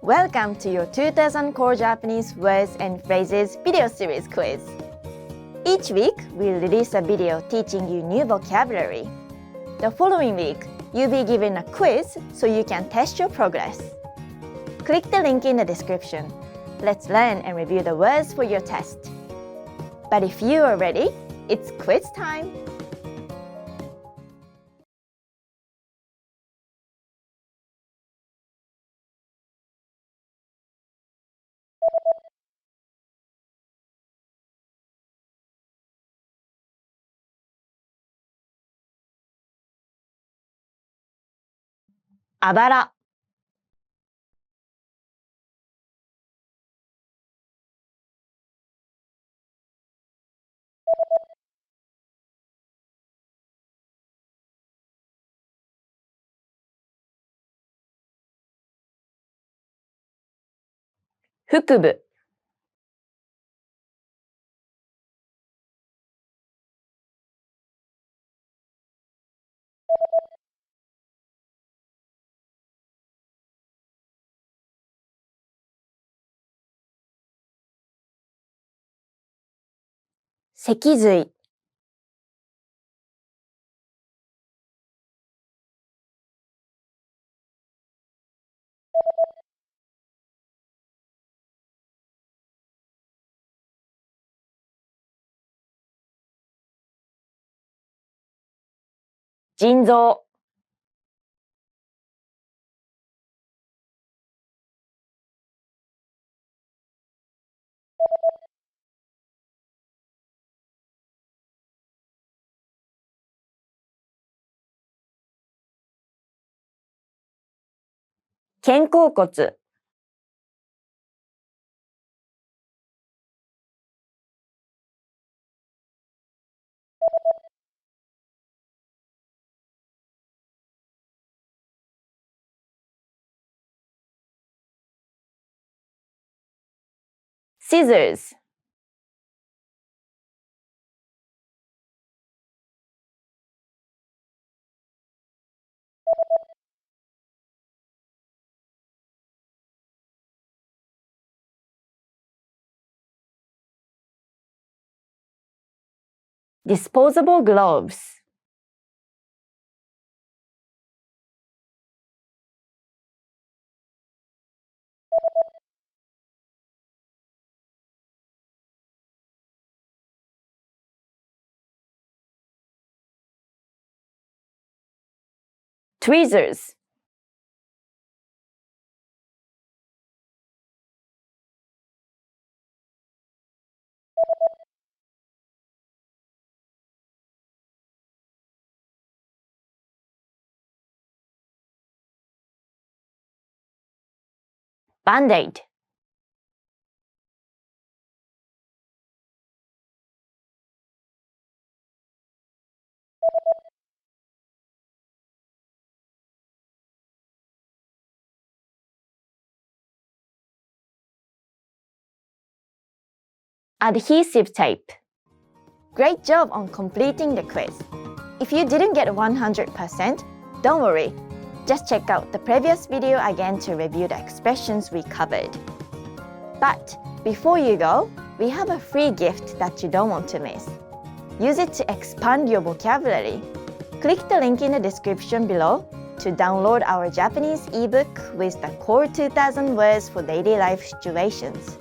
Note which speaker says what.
Speaker 1: Welcome to your 2000 Core Japanese Words and Phrases video series quiz. Each week, we'll release a video teaching you new vocabulary. The following week, you'll be given a quiz so you can test your progress. Click the link in the description. Let's learn and review the words for your test. But if you are ready, it's quiz time! Abara. 腹部。脊髄。腎臓。肩甲骨。Scissors. disposable gloves. tweezers. バンデイド。adhesive tape. Great job on completing the quiz. If you didn't get 100%, don't worry. Just check out the previous video again to review the expressions we covered. But before you go, we have a free gift that you don't want to miss. Use it to expand your vocabulary. Click the link in the description below to download our Japanese ebook with the Core 2000 words for daily life situations.